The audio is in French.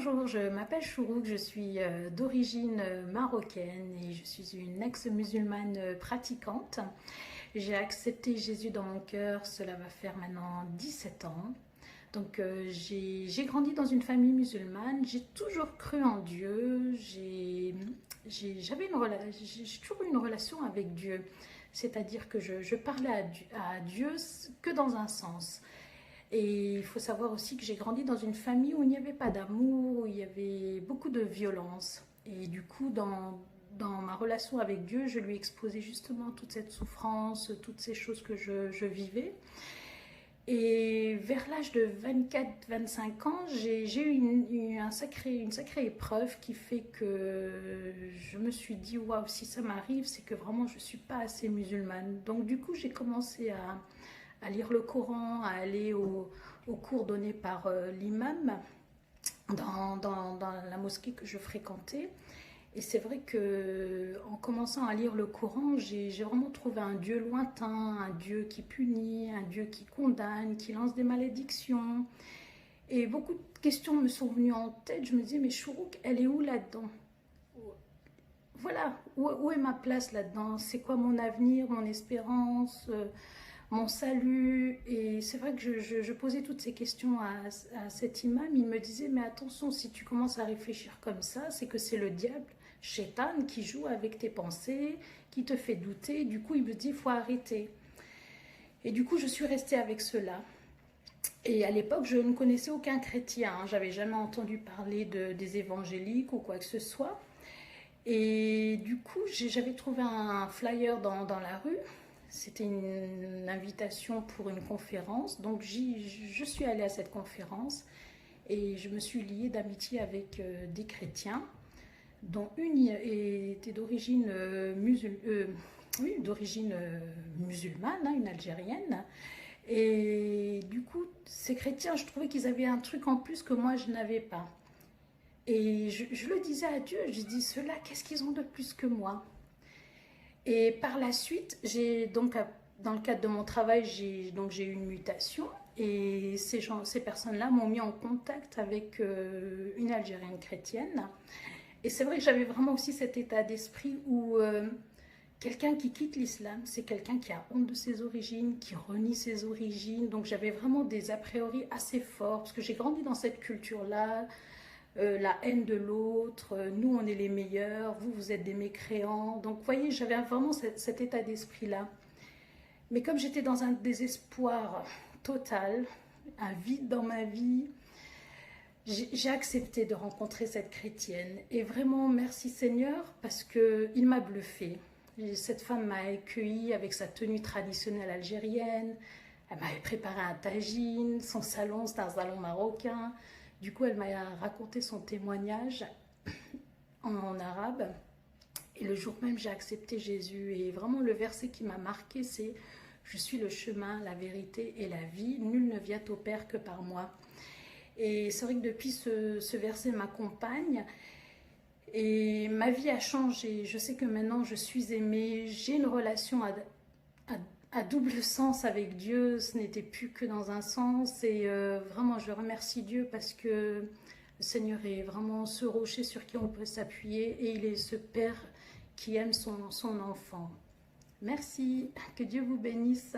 Bonjour, je m'appelle Chourouk, je suis d'origine marocaine et je suis une ex-musulmane pratiquante. J'ai accepté Jésus dans mon cœur, cela va faire maintenant 17 ans. Donc j'ai grandi dans une famille musulmane, j'ai toujours cru en Dieu, j'ai toujours eu une relation avec Dieu. C'est-à-dire que je parlais à Dieu que dans un sens. Et il faut savoir aussi que j'ai grandi dans une famille où il n'y avait pas d'amour, où il y avait beaucoup de violence. Et du coup, dans ma relation avec Dieu, je lui exposais justement toute cette souffrance, toutes ces choses que je vivais. Et vers l'âge de 24-25 ans, j'ai eu une sacrée épreuve qui fait que je me suis dit, waouh, si ça m'arrive, c'est que vraiment je ne suis pas assez musulmane. Donc du coup, j'ai commencé à lire le Coran, à aller aux cours donnés par l'imam dans la mosquée que je fréquentais. Et c'est vrai que en commençant à lire le Coran, j'ai vraiment trouvé un Dieu lointain, un Dieu qui punit, un Dieu qui condamne, qui lance des malédictions. Et beaucoup de questions me sont venues en tête. Je me disais, mais Chourouk, elle est où là-dedans? Voilà, où est ma place là-dedans? C'est quoi mon avenir, mon espérance, mon salut? Et c'est vrai que je posais toutes ces questions à cet imam. Il me disait, mais attention, si tu commences à réfléchir comme ça, c'est que c'est le diable, Shaitan, qui joue avec tes pensées, qui te fait douter. Du coup, il me dit, il faut arrêter. Et du coup, je suis restée avec cela. Et à l'époque, je ne connaissais aucun chrétien, hein. J'avais jamais entendu parler des évangéliques ou quoi que ce soit. Et du coup, j'avais trouvé un flyer dans la rue. C'était une invitation pour une conférence. Donc, je suis allée à cette conférence et je me suis liée d'amitié avec des chrétiens, dont une était d'origine musulmane, hein, une Algérienne. Et du coup, ces chrétiens, je trouvais qu'ils avaient un truc en plus que moi, je n'avais pas. Et je le disais à Dieu, je dis, ceux-là, qu'est-ce qu'ils ont de plus que moi? Et par la suite, dans le cadre de mon travail, j'ai eu une mutation. Et ces personnes-là m'ont mis en contact avec une Algérienne chrétienne. Et c'est vrai que j'avais vraiment aussi cet état d'esprit où quelqu'un qui quitte l'islam, c'est quelqu'un qui a honte de ses origines, qui renie ses origines. Donc j'avais vraiment des a priori assez forts, parce que j'ai grandi dans cette culture-là, la haine de l'autre, nous on est les meilleurs, vous êtes des mécréants. Donc vous voyez, j'avais vraiment cet état d'esprit-là. Mais comme j'étais dans un désespoir total, un vide dans ma vie, j'ai accepté de rencontrer cette chrétienne. Et vraiment, merci Seigneur, parce qu'il m'a bluffé. Cette femme m'a accueillie avec sa tenue traditionnelle algérienne. Elle m'avait préparé un tagine. Son salon, c'était un salon marocain. Du coup, elle m'a raconté son témoignage en arabe. Et le jour même, j'ai accepté Jésus. Et vraiment, le verset qui m'a marqué, c'est « Je suis le chemin, la vérité et la vie. Nul ne vient au Père que par moi. » Et c'est vrai que depuis ce verset m'accompagne. Et ma vie a changé. Je sais que maintenant, je suis aimée. J'ai une relation à double sens avec Dieu. Ce n'était plus que dans un sens. Et vraiment, je remercie Dieu parce que le Seigneur est vraiment ce rocher sur qui on peut s'appuyer. Et il est ce Père qui aime son enfant. Merci. Que Dieu vous bénisse.